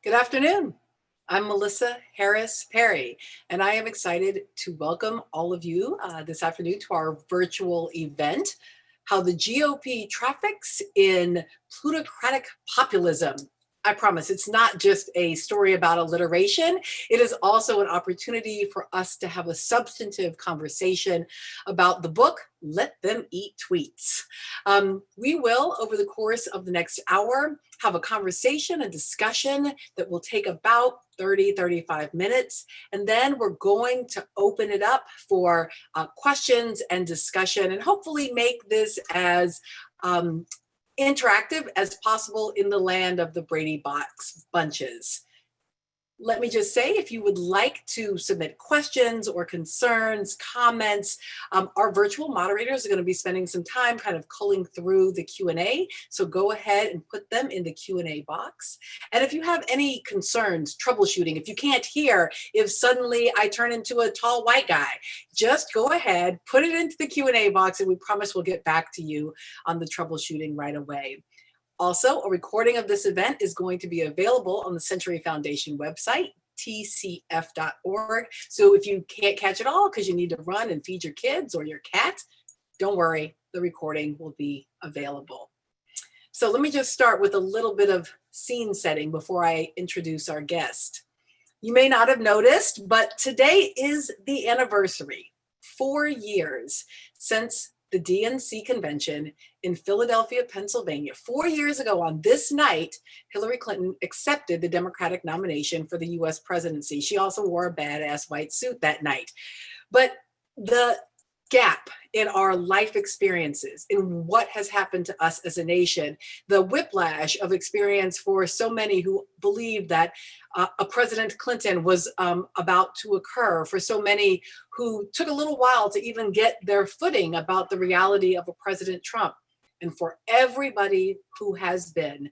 Good afternoon. I'm Melissa Harris Perry, and I am excited to welcome all of you this afternoon to our virtual event, How the GOP Traffics in Plutocratic Populism. I promise it's not just a story about alliteration. It is also an opportunity for us to have a substantive conversation about the book, Let Them Eat Tweets. We will, over the course of the next hour, have a conversation and discussion that will take about 35 minutes. And then we're going to open it up for questions and discussion, and hopefully make this as interactive as possible in the land of the Brady Bunches. Let me just say, if you would like to submit questions or concerns, comments, our virtual moderators are going to be spending some time kind of culling through the Q&A. So go ahead and put them in the Q&A box. And if you have any concerns, troubleshooting, if you can't hear, if suddenly I turn into a tall white guy, just go ahead, put it into the Q&A box, and we promise we'll get back to you on the troubleshooting right away. Also, a recording of this event is going to be available on the Century Foundation website, tcf.org. So if you can't catch it all because you need to run and feed your kids or your cat, don't worry, the recording will be available. So let me just start with a little bit of scene setting before I introduce our guest. You may not have noticed, but today is the anniversary, 4 years since the DNC convention in Philadelphia, Pennsylvania. 4 years ago on this night, Hillary Clinton accepted the Democratic nomination for the US presidency. She also wore a badass white suit that night. But the gap in our life experiences, in what has happened to us as a nation, the whiplash of experience for so many who believed that a President Clinton was about to occur, for so many who took a little while to even get their footing about the reality of a President Trump, and for everybody who has been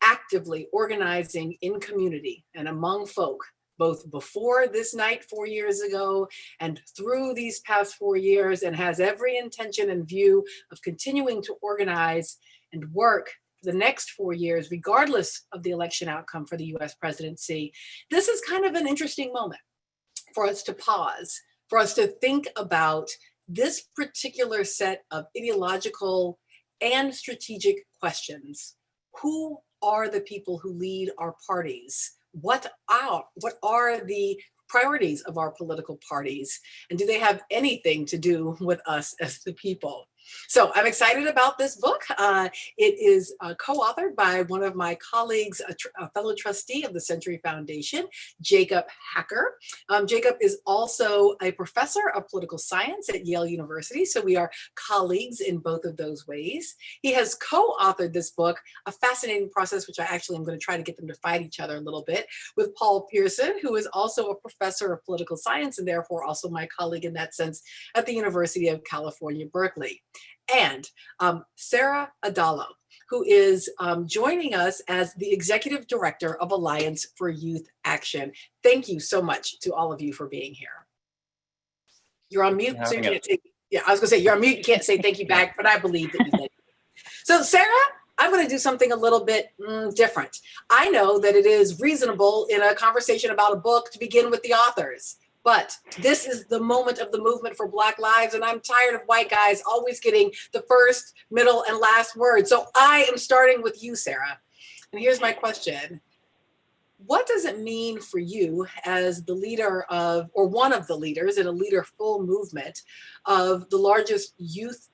actively organizing in community and among folk, both before this night 4 years ago and through these past 4 years, and has every intention and view of continuing to organize and work for the next 4 years, regardless of the election outcome for the US presidency. This is kind of an interesting moment for us to pause, for us to think about this particular set of ideological and strategic questions. Who are the people who lead our parties? What are the priorities of our political parties? And do they have anything to do with us as the people? So I'm excited about this book. It is co-authored by one of my colleagues, a fellow trustee of the Century Foundation, Jacob Hacker. Jacob is also a professor of political science at Yale University, so we are colleagues in both of those ways. He has co-authored this book, a fascinating process, which I actually am going to try to get them to fight each other a little bit, with Paul Pierson, who is also a professor of political science and therefore also my colleague in that sense at the University of California, Berkeley. And Sarah Adalo, who is joining us as the Executive Director of Alliance for Youth Action. Thank you so much to all of you for being here. You're on mute, so you can't say, yeah, I was gonna say you're on mute, you can't say thank you back, but I believe that you did. So Sarah, I'm gonna do something a little bit different. I know that it is reasonable in a conversation about a book to begin with the authors. But this is the moment of the movement for Black lives, and I'm tired of white guys always getting the first, middle, and last word. So I am starting with you, Sarah. And here's my question. What does it mean for you as the leader of, or one of the leaders in a leaderful movement of the largest youth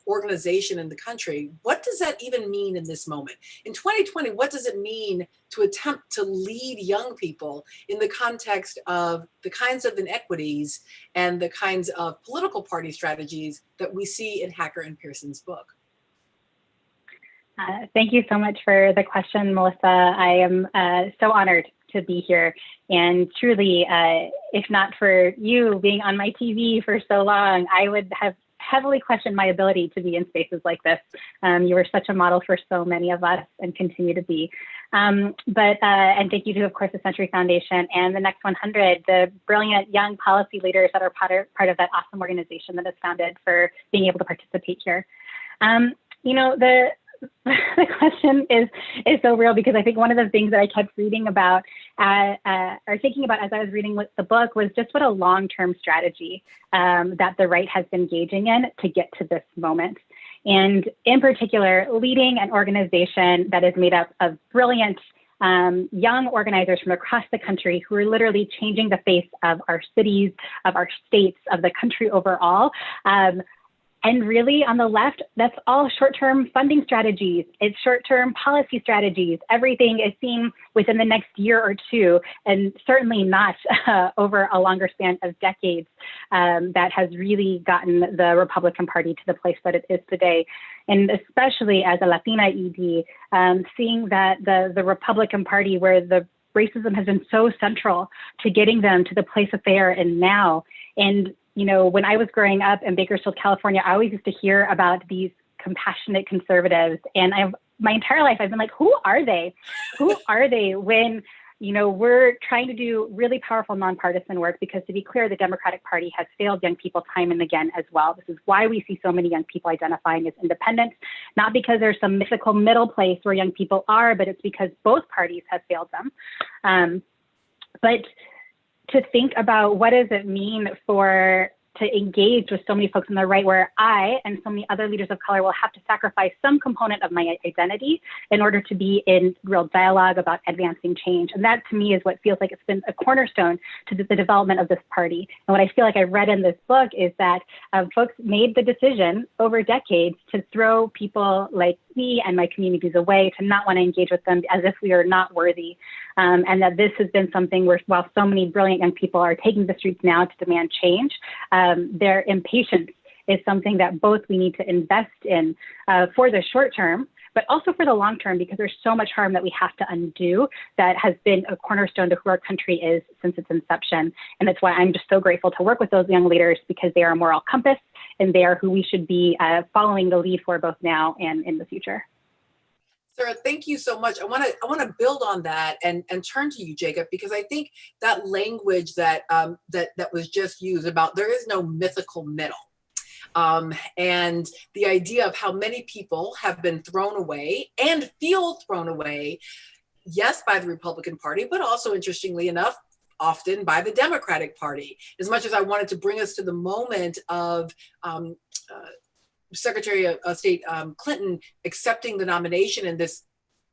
organization in the country? What does that even mean in this moment? In 2020, what does it mean to attempt to lead young people in the context of the kinds of inequities and the kinds of political party strategies that we see in Hacker and Pierson's book? Thank you so much for the question, Melissa. I am so honored to be here. And truly, if not for you being on my TV for so long, I would have heavily questioned my ability to be in spaces like this. You were such a model for so many of us and continue to be. And thank you to, of course, the Century Foundation and the Next 100, the brilliant young policy leaders that are part of that awesome organization that is founded, for being able to participate here. You know, the question is so real, because I think one of the things that I kept reading about or thinking about as I was reading the book was just what a long-term strategy that the right has been engaging in to get to this moment. And in particular, leading an organization that is made up of brilliant young organizers from across the country who are literally changing the face of our cities, of our states, of the country overall. And really on the left, that's all short-term funding strategies. It's short-term policy strategies. Everything is seen within the next year or two, and certainly not over a longer span of decades that has really gotten the Republican Party to the place that it is today. And especially as a Latina ED, seeing that the Republican Party, where the racism has been so central to getting them to the place that they are in now. And you know, when I was growing up in Bakersfield, California, I always used to hear about these compassionate conservatives. And my entire life, I've been like, who are they? Who are they when, you know, we're trying to do really powerful nonpartisan work? Because to be clear, the Democratic Party has failed young people time and again as well. This is why we see so many young people identifying as independent, not because there's some mythical middle place where young people are, but it's because both parties have failed them. But to think about what does it mean to engage with so many folks on the right, where I and so many other leaders of color will have to sacrifice some component of my identity in order to be in real dialogue about advancing change. And that to me is what feels like it's been a cornerstone to the development of this party. And what I feel like I read in this book is that folks made the decision over decades to throw people like me and my communities away, to not want to engage with them as if we are not worthy. And that this has been something where, while so many brilliant young people are taking the streets now to demand change, their impatience is something that both we need to invest in for the short term, but also for the long term, because there's so much harm that we have to undo that has been a cornerstone to who our country is since its inception. And that's why I'm just so grateful to work with those young leaders, because they are a moral compass and they are who we should be following the lead for both now and in the future. Sarah, thank you so much. I want to build on that and turn to you, Jacob, because I think that language that was just used about there is no mythical middle. And the idea of how many people have been thrown away and feel thrown away, yes, by the Republican Party, but also, interestingly enough, often by the Democratic Party. As much as I wanted to bring us to the moment of Secretary of State Clinton accepting the nomination in this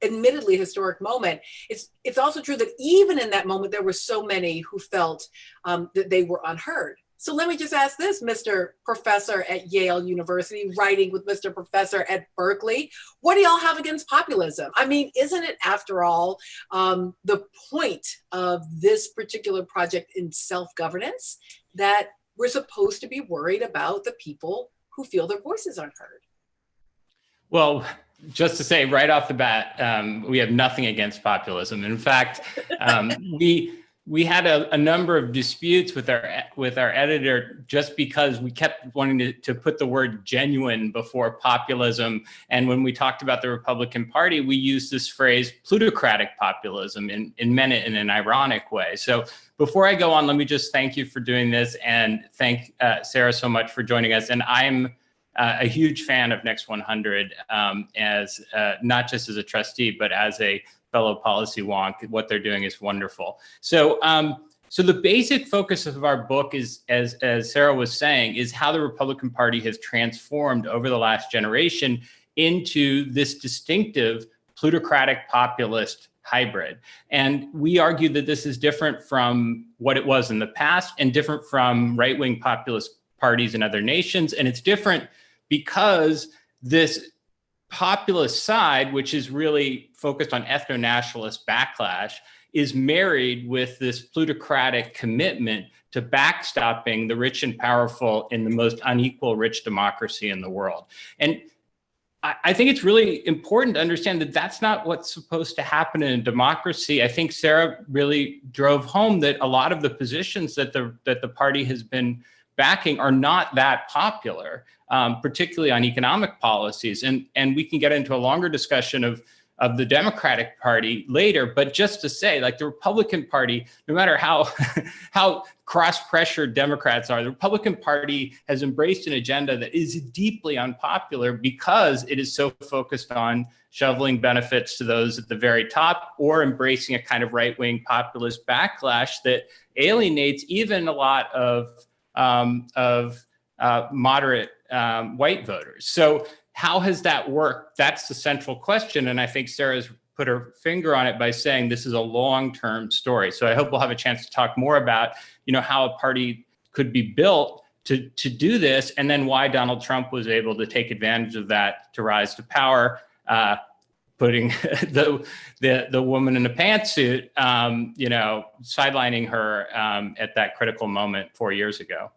admittedly historic moment, it's also true that even in that moment, there were so many who felt that they were unheard. So let me just ask this, Mr. Professor at Yale University, writing with Mr. Professor at Berkeley, what do y'all have against populism? I mean, isn't it, after all, the point of this particular project in self-governance that we're supposed to be worried about the people who feel their voices aren't heard? Well, just to say right off the bat, we have nothing against populism. In fact, we had a number of disputes with our editor just because we kept wanting to put the word genuine before populism. And when we talked about the Republican Party, we used this phrase plutocratic populism and meant it in an ironic way. So before I go on, let me just thank you for doing this and thank Sarah so much for joining us. And I'm a huge fan of Next 100 as not just as a trustee, but as a fellow policy wonk. What they're doing is wonderful. So the basic focus of our book is, as Sarah was saying, is how the Republican Party has transformed over the last generation into this distinctive plutocratic populist hybrid. And we argue that this is different from what it was in the past and different from right-wing populist parties in other nations. And it's different because this populist side, which is really focused on ethno-nationalist backlash, is married with this plutocratic commitment to backstopping the rich and powerful in the most unequal rich democracy in the world. And I think it's really important to understand that that's not what's supposed to happen in a democracy. I think Sarah really drove home that a lot of the positions that the party has been backing are not that popular, particularly on economic policies. And we can get into a longer discussion of of the Democratic Party later. But just to say, like, the Republican Party, no matter how how cross-pressured Democrats are, the Republican Party has embraced an agenda that is deeply unpopular because it is so focused on shoveling benefits to those at the very top, or embracing a kind of right-wing populist backlash that alienates even a lot of moderate white voters. So how has that worked? That's the central question. And I think Sarah's put her finger on it by saying this is a long-term story. So I hope we'll have a chance to talk more about, how a party could be built to do this, and then why Donald Trump was able to take advantage of that to rise to power, putting the woman in a pantsuit, sidelining her at that critical moment 4 years ago.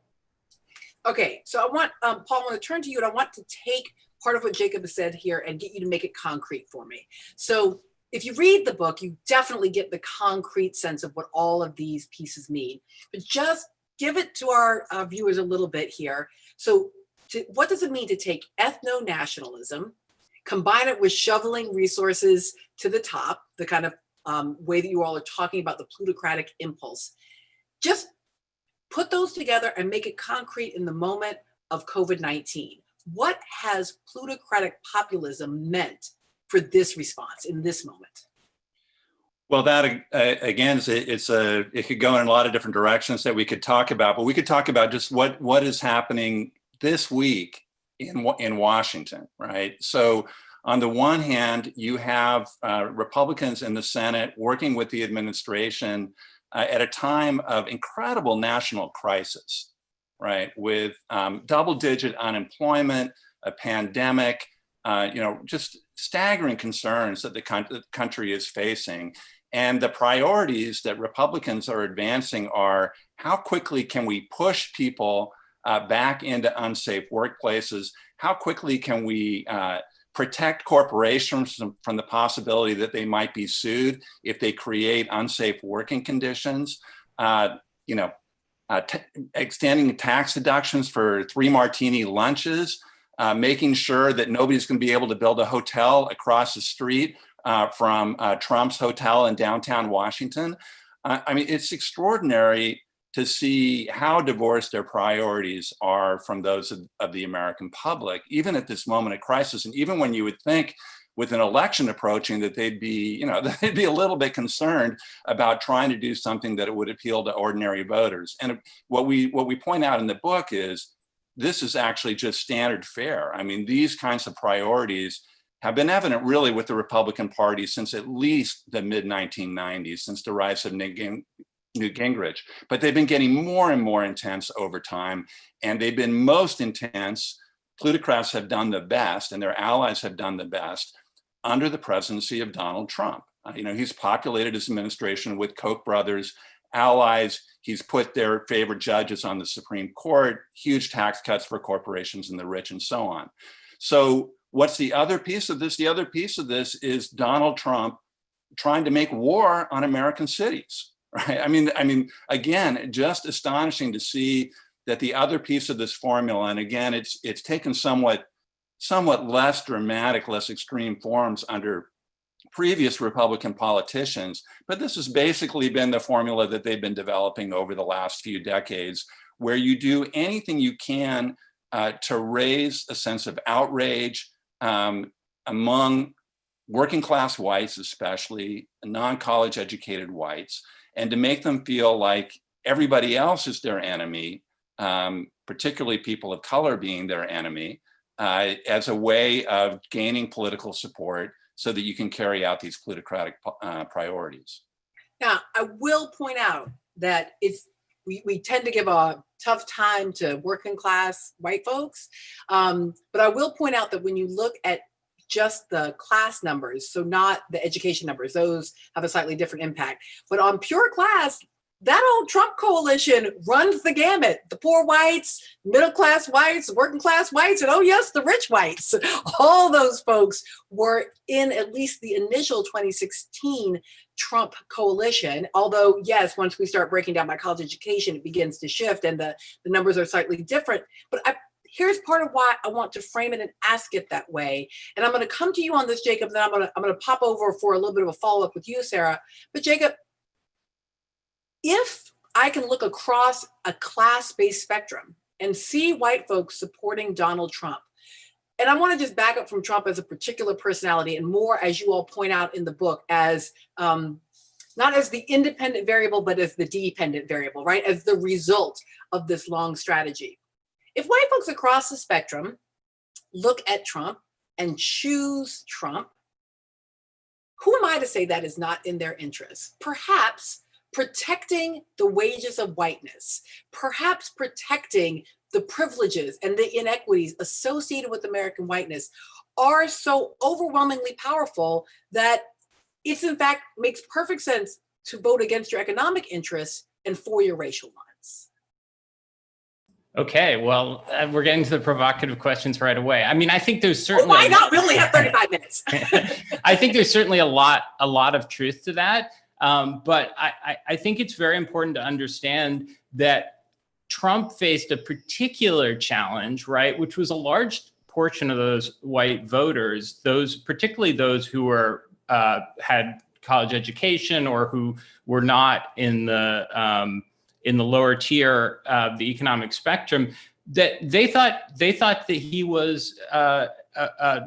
Okay, so I want, Paul, I want to turn to you, and I want to take part of what Jacob has said here and get you to make it concrete for me. So if you read the book, you definitely get the concrete sense of what all of these pieces mean, but just give it to our viewers a little bit here. So what does it mean to take ethno-nationalism, combine it with shoveling resources to the top, the kind of way that you all are talking about the plutocratic impulse? Just put those together and make it concrete in the moment of COVID-19. What has plutocratic populism meant for this response in this moment? Well, that again, it could go in a lot of different directions that we could talk about, but we could talk about just what is happening this week in Washington, right? So on the one hand, you have Republicans in the Senate working with the administration at a time of incredible national crisis, right? With double-digit unemployment, a pandemic, just staggering concerns that the country is facing. And the priorities that Republicans are advancing are, how quickly can we push people back into unsafe workplaces? How quickly can we protect corporations from the possibility that they might be sued if they create unsafe working conditions? Extending tax deductions for 3 martini lunches, making sure that nobody's going to be able to build a hotel across the street from Trump's hotel in downtown Washington. I mean, it's extraordinary to see how divorced their priorities are from those of the American public, even at this moment of crisis. And even when you would think with an election approaching that they'd be a little bit concerned about trying to do something that it would appeal to ordinary voters. And what we point out in the book is this is actually just standard fare. I mean, these kinds of priorities have been evident really with the Republican Party since at least the mid-1990s, since the rise of Newt Gingrich. But they've been getting more and more intense over time, and they've been most intense. Plutocrats have done the best, and their allies have done the best under the presidency of Donald Trump. He's populated his administration with Koch brothers, allies. He's put their favorite judges on the Supreme Court, huge tax cuts for corporations and the rich, and so on. So what's the other piece of this? The other piece of this is Donald Trump trying to make war on American cities, right? I mean, again, just astonishing to see that the other piece of this formula, and again, it's taken somewhat less dramatic, less extreme forms under previous Republican politicians, but this has basically been the formula that they've been developing over the last few decades, where you do anything you can to raise a sense of outrage among working class whites, especially non-college educated whites, and to make them feel like everybody else is their enemy, particularly people of color being their enemy, as a way of gaining political support so that you can carry out these plutocratic priorities. Now, I will point out that we tend to give a tough time to working class white folks, but I will point out that when you look at just the class numbers, so not the education numbers, those have a slightly different impact, but on pure class, that old Trump coalition runs the gamut. The poor whites, middle class whites, working class whites, and oh yes, the rich whites. All those folks were in at least the initial 2016 Trump coalition. Although yes, once we start breaking down by college education, it begins to shift and the numbers are slightly different. But here's part of why I want to frame it and ask it that way. And I'm going to come to you on this, Jacob, then I'm going to pop over for a little bit of a follow-up with you, Sarah. But Jacob, if I can look across a class-based spectrum and see white folks supporting Donald Trump, and I want to just back up from Trump as a particular personality and more, as you all point out in the book, as not as the independent variable, but as the dependent variable, right? As the result of this long strategy. If white folks across the spectrum look at Trump and choose Trump, who am I to say that is not in their interest? Perhaps protecting the wages of whiteness, perhaps protecting the privileges and the inequities associated with American whiteness are so overwhelmingly powerful that it's in fact makes perfect sense to vote against your economic interests and for your racial ones. Okay, well, we're getting to the provocative questions right away. I mean, I think there's certainly— why not? We only have 35 minutes. I think there's certainly a lot of truth to that. But I think it's very important to understand that Trump faced a particular challenge, right, which was a large portion of those white voters, particularly those who were had college education or who were not in the lower tier of the economic spectrum, that they thought that he was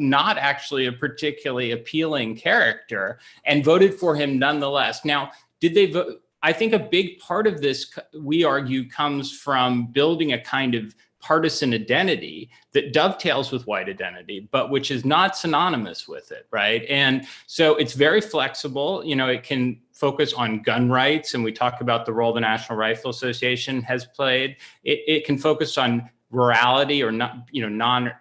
not actually a particularly appealing character and voted for him nonetheless. Now, did they vote? I think a big part of this, we argue, comes from building a kind of partisan identity that dovetails with white identity, but which is not synonymous with it, right? And so it's very flexible. You know, it can focus on gun rights, and we talk about the role the National Rifle Association has played. It can focus on rurality or not,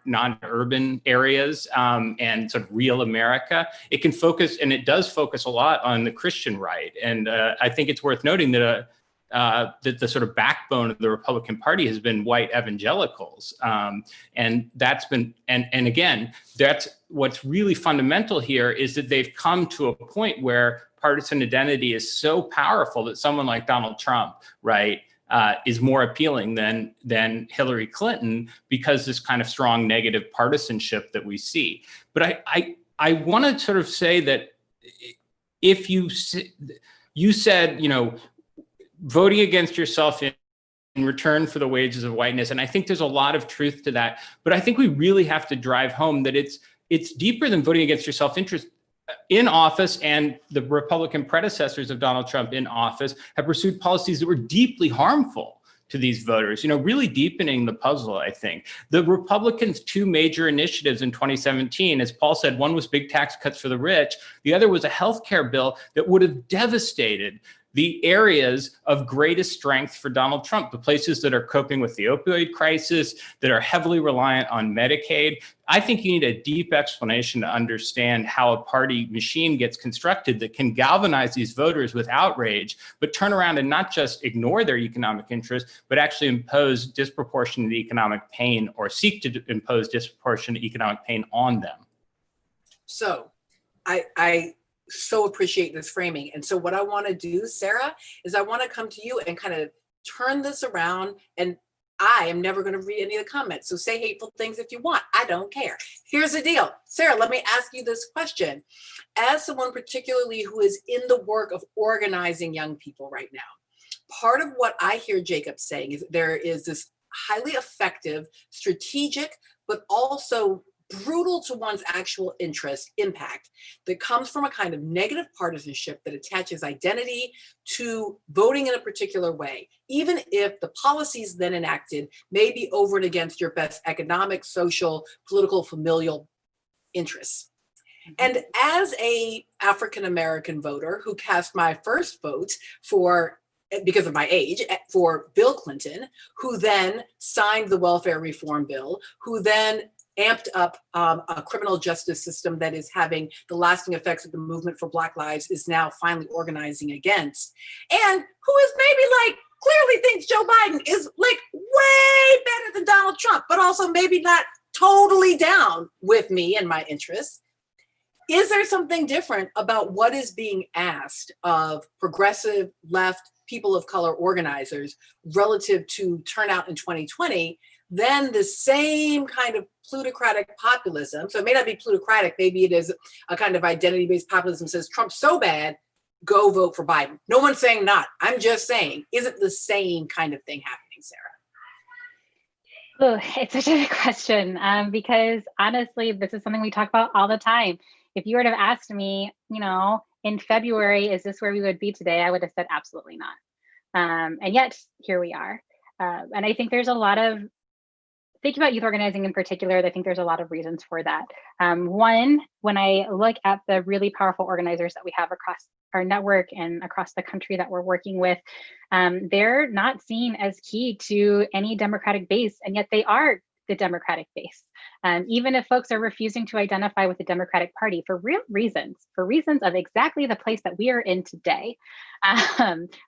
non-urban areas and sort of real America. It can focus, and it does focus a lot on the Christian right. And I think it's worth noting that that the sort of backbone of the Republican Party has been white evangelicals. And that's been, and again, that's what's really fundamental here is that they've come to a point where partisan identity is so powerful that someone like Donald Trump, right, is more appealing than Hillary Clinton because this kind of strong negative partisanship that we see. But I want to sort of say that if you said, voting against yourself in return for the wages of whiteness, and I think there's a lot of truth to that, but I think we really have to drive home that it's deeper than voting against your self-interest. In office, and the Republican predecessors of Donald Trump in office have pursued policies that were deeply harmful to these voters, really deepening the puzzle, I think. The Republicans' two major initiatives in 2017, as Paul said, one was big tax cuts for the rich. The other was a healthcare bill that would have devastated the areas of greatest strength for Donald Trump, the places that are coping with the opioid crisis, that are heavily reliant on Medicaid. I think you need a deep explanation to understand how a party machine gets constructed that can galvanize these voters with outrage, but turn around and not just ignore their economic interests, but actually impose disproportionate economic pain or seek to impose disproportionate economic pain on them. So I so appreciate this framing. And so what I want to do, Sarah, is I want to come to you and kind of turn this around. And I am never going to read any of the comments. So say hateful things if you want. I don't care. Here's the deal. Sarah, let me ask you this question. As someone particularly who is in the work of organizing young people right now, part of what I hear Jacob saying is there is this highly effective, strategic, but also brutal to one's actual interest impact that comes from a kind of negative partisanship that attaches identity to voting in a particular way, even if the policies then enacted may be over and against your best economic, social, political, familial interests. And as a African-American voter who cast my first vote because of my age, for Bill Clinton, who then signed the welfare reform bill, who then amped up a criminal justice system that is having the lasting effects that the movement for Black Lives is now finally organizing against, and who is maybe clearly thinks Joe Biden is way better than Donald Trump, but also maybe not totally down with me and my interests. Is there something different about what is being asked of progressive, left, people of color organizers relative to turnout in 2020, then the same kind of plutocratic populism, so it may not be plutocratic, maybe it is a kind of identity-based populism, says Trump's so bad, go vote for Biden. No one's saying not. I'm just saying, is it the same kind of thing happening, Sarah? Oh, it's such a good question, because honestly, this is something we talk about all the time. If you were to have asked me, in February, is this where we would be today? I would have said absolutely not. And yet here we are. And I think there's a lot of, thinking about youth organizing in particular, I think there's a lot of reasons for that. One, when I look at the really powerful organizers that we have across our network and across the country that we're working with, they're not seen as key to any Democratic base, and yet they are the Democratic base. Even if folks are refusing to identify with the Democratic Party for real reasons, for reasons of exactly the place that we are in today,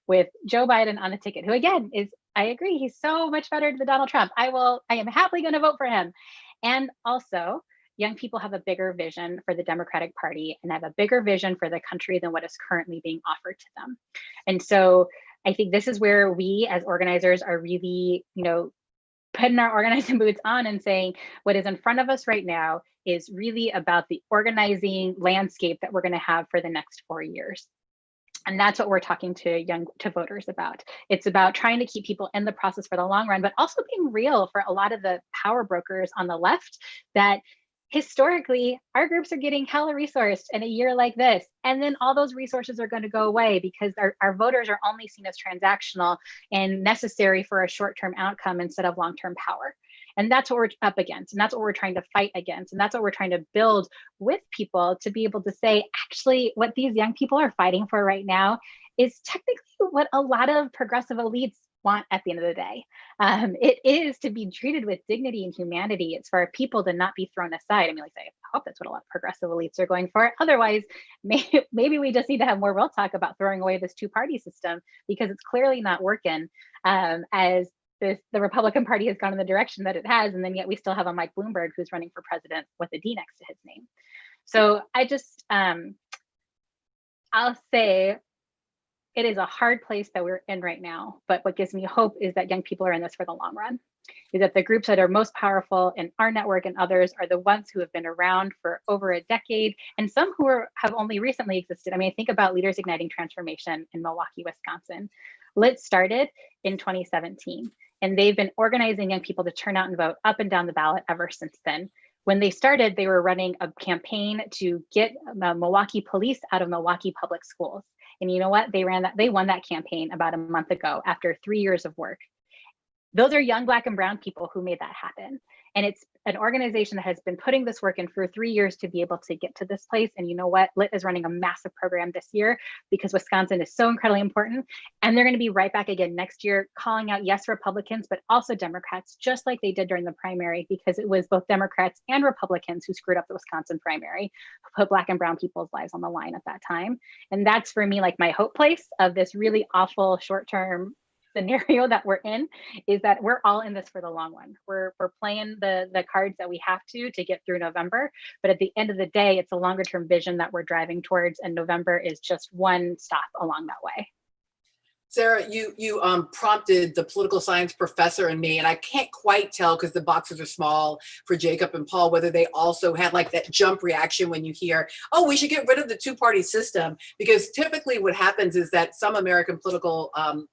with Joe Biden on the ticket, who again is, I agree, he's so much better than Donald Trump. I am happily going to vote for him. And also, young people have a bigger vision for the Democratic Party and have a bigger vision for the country than what is currently being offered to them. And so I think this is where we as organizers are really, putting our organizing boots on and saying what is in front of us right now is really about the organizing landscape that we're going to have for the next 4 years. And that's what we're talking to voters about. It's about trying to keep people in the process for the long run, but also being real for a lot of the power brokers on the left that historically our groups are getting hella resourced in a year like this. And then all those resources are going to go away because our voters are only seen as transactional and necessary for a short-term outcome instead of long-term power. And that's what we're up against. And that's what we're trying to fight against. And that's what we're trying to build with people to be able to say, actually, what these young people are fighting for right now is technically what a lot of progressive elites want at the end of the day. It is to be treated with dignity and humanity. It's for people to not be thrown aside. I mean, I hope that's what a lot of progressive elites are going for. Otherwise, maybe we just need to have more real talk about throwing away this two-party system, because it's clearly not working as the Republican Party has gone in the direction that it has, and then yet we still have a Mike Bloomberg who's running for president with a D next to his name. So I just, I'll say it is a hard place that we're in right now, but what gives me hope is that young people are in this for the long run, is that the groups that are most powerful in our network and others are the ones who have been around for over a decade, and some who have only recently existed. I mean, think about Leaders Igniting Transformation in Milwaukee, Wisconsin. LIT started in 2017. And they've been organizing young people to turn out and vote up and down the ballot ever since then. When they started, they were running a campaign to get Milwaukee police out of Milwaukee public schools. And you know what? They won that campaign about a month ago after 3 years of work. Those are young Black and brown people who made that happen. And it's an organization that has been putting this work in for 3 years to be able to get to this place. And you know what? LIT is running a massive program this year because Wisconsin is so incredibly important. And they're going to be right back again next year, calling out, yes, Republicans, but also Democrats, just like they did during the primary, because it was both Democrats and Republicans who screwed up the Wisconsin primary, who put Black and brown people's lives on the line at that time. And that's for me, like my hope place of this really awful short-term scenario that we're in, is that we're all in this for the long run. We're playing the cards that we have to get through November, but at the end of the day, it's a longer term vision that we're driving towards, and November is just one stop along that way. Sarah, you prompted the political science professor in me, and I can't quite tell because the boxes are small for Jacob and Paul, whether they also had like that jump reaction when you hear, oh, we should get rid of the two-party system, because typically what happens is that some American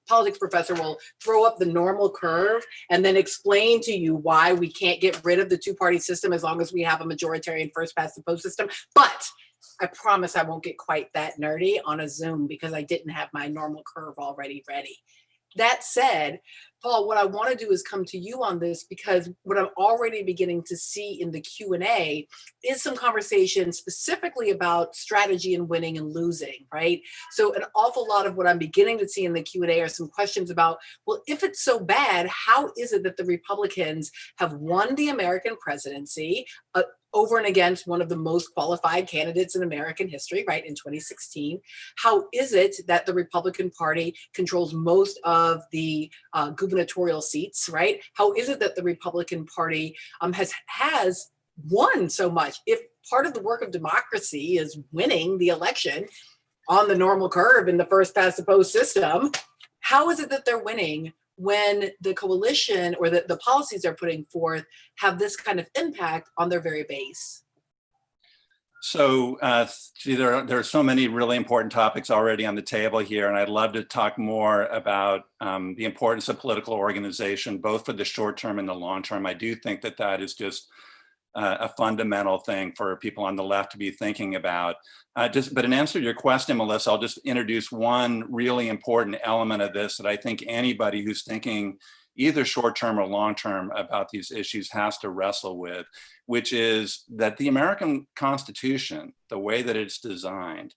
politics professor will throw up the normal curve and then explain to you why we can't get rid of the two-party system as long as we have a majoritarian first past the post system. But I promise I won't get quite that nerdy on a Zoom because I didn't have my normal curve already ready. That said, Paul, what I want to do is come to you on this, because what I'm already beginning to see in the Q&A is some conversation specifically about strategy and winning and losing, right? So an awful lot of what I'm beginning to see in the Q&A are some questions about, well, if it's so bad, how is it that the Republicans have won the American presidency over and against one of the most qualified candidates in American history, right, in 2016? How is it that the Republican Party controls most of the gubernatorial seats, right? How is it that the Republican Party has won so much? If part of the work of democracy is winning the election on the normal curve in the first past the post system, How is it that they're winning when the coalition or the policies they're putting forth have this kind of impact on their very base? So there are so many really important topics already on the table here, and I'd love to talk more about the importance of political organization, both for the short term and the long term. I do think that that is just a fundamental thing for people on the left to be thinking about. But in answer to your question, Melissa, I'll just introduce one really important element of this that I think anybody who's thinking either short-term or long-term about these issues has to wrestle with, which is that the American Constitution, the way that it's designed,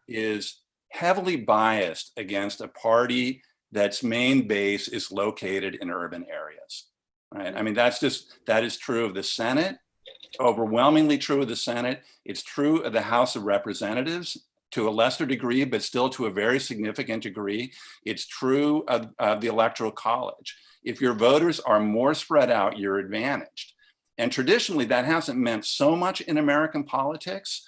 is heavily biased against a party that's main base is located in urban areas, right? I mean, that is true of the Senate, overwhelmingly true of the Senate. It's true of the House of Representatives to a lesser degree, but still to a very significant degree. It's true of the Electoral College. If your voters are more spread out, you're advantaged. And traditionally, that hasn't meant so much in American politics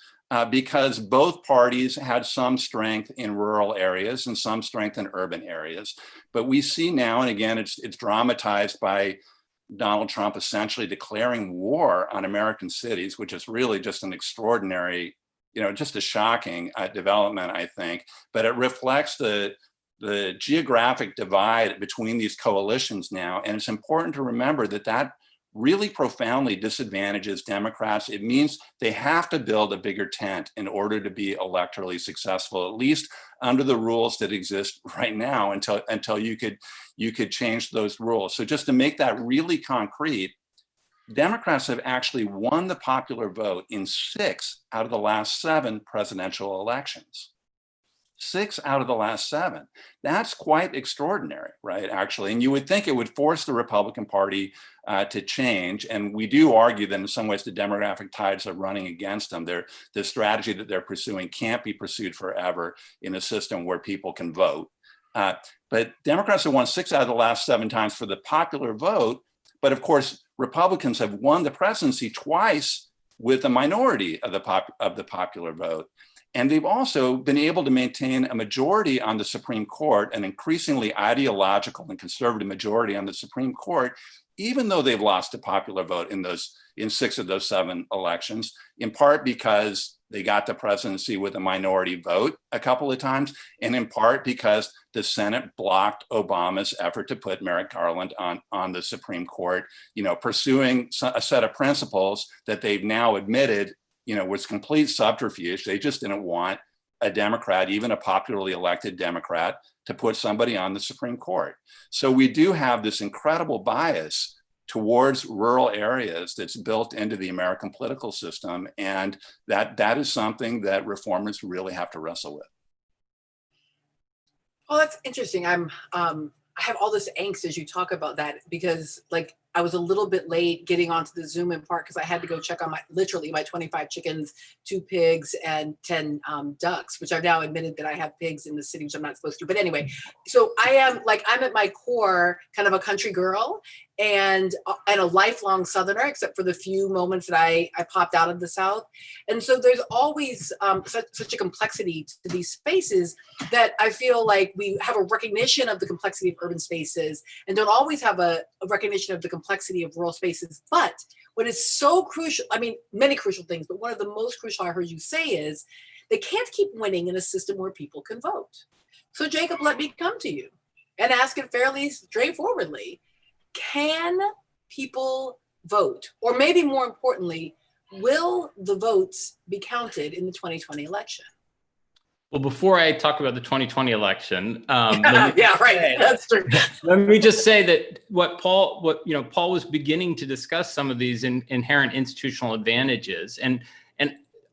because both parties had some strength in rural areas and some strength in urban areas. But we see now, and again, it's dramatized by Donald Trump essentially declaring war on American cities, which is really just an extraordinary, just a shocking development, I think. But it reflects the geographic divide between these coalitions now. And it's important to remember that that really profoundly disadvantages Democrats. It means they have to build a bigger tent in order to be electorally successful, at least under the rules that exist right now until you could change those rules. So just to make that really concrete, Democrats have actually won the popular vote in 6 out of the last 7 presidential elections. 6 out of the last 7. That's quite extraordinary, right, actually? And you would think it would force the Republican Party to change. And we do argue that in some ways the demographic tides are running against them. The strategy that they're pursuing can't be pursued forever in a system where people can vote. But Democrats have won 6 out of the last 7 times for the popular vote. But of course, Republicans have won the presidency twice with a minority of the popular vote. And they've also been able to maintain a majority on the Supreme Court, an increasingly ideological and conservative majority on the Supreme Court, even though they've lost the popular vote in 6 of those 7 elections, in part because they got the presidency with a minority vote a couple of times, and in part because the Senate blocked Obama's effort to put Merrick Garland on the Supreme Court, pursuing a set of principles that they've now admitted was complete subterfuge. They just didn't want a Democrat, even a popularly elected Democrat, to put somebody on the Supreme Court. So we do have this incredible bias towards rural areas that's built into the American political system. And that is something that reformers really have to wrestle with. Oh, that's interesting. I have all this angst as you talk about that because I was a little bit late getting onto the Zoom in part because I had to go check on my 25 chickens, 2 pigs, and 10 ducks, which I've now admitted that I have pigs in the city, which I'm not supposed to. But anyway, so I'm at my core kind of a country girl and a lifelong Southerner, except for the few moments that I popped out of the South. And so there's always such a complexity to these spaces that I feel like we have a recognition of the complexity of urban spaces and don't always have a recognition of the complexity of rural spaces. But what is so crucial, many crucial things, but one of the most crucial I heard you say is they can't keep winning in a system where people can vote. So Jacob, let me come to you and ask it fairly straightforwardly. Can people vote? Or maybe more importantly, will the votes be counted in the 2020 election? Well, before I talk about the 2020 election, That's true. Let me just say that Paul was beginning to discuss some of these inherent institutional advantages, and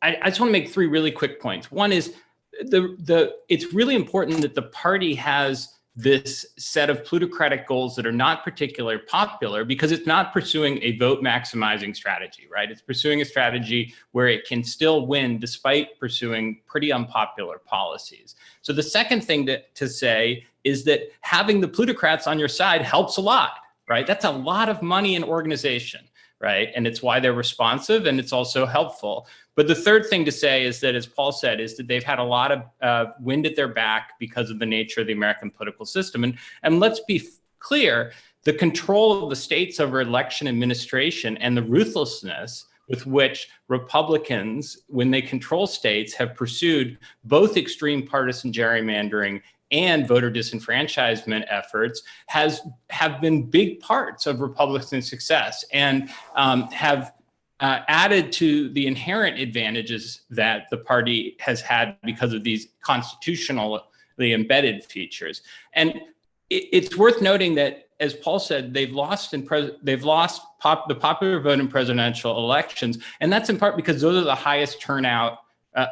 I just want to make 3 really quick points. One is it's really important that the party has this set of plutocratic goals that are not particularly popular because it's not pursuing a vote maximizing strategy, right? It's pursuing a strategy where it can still win despite pursuing pretty unpopular policies. So the second thing to say is that having the plutocrats on your side helps a lot, right? That's a lot of money in organization, right? And it's why they're responsive, and it's also helpful. But the third thing to say is that, as Paul said, is that they've had a lot of wind at their back because of the nature of the American political system. And let's be clear, the control of the states over election administration and the ruthlessness with which Republicans, when they control states, have pursued both extreme partisan gerrymandering and voter disenfranchisement efforts have been big parts of Republican success, and have added to the inherent advantages that the party has had because of these constitutionally embedded features. And it's worth noting that, as Paul said, they've lost the popular vote in presidential elections, and that's in part because those are the highest turnout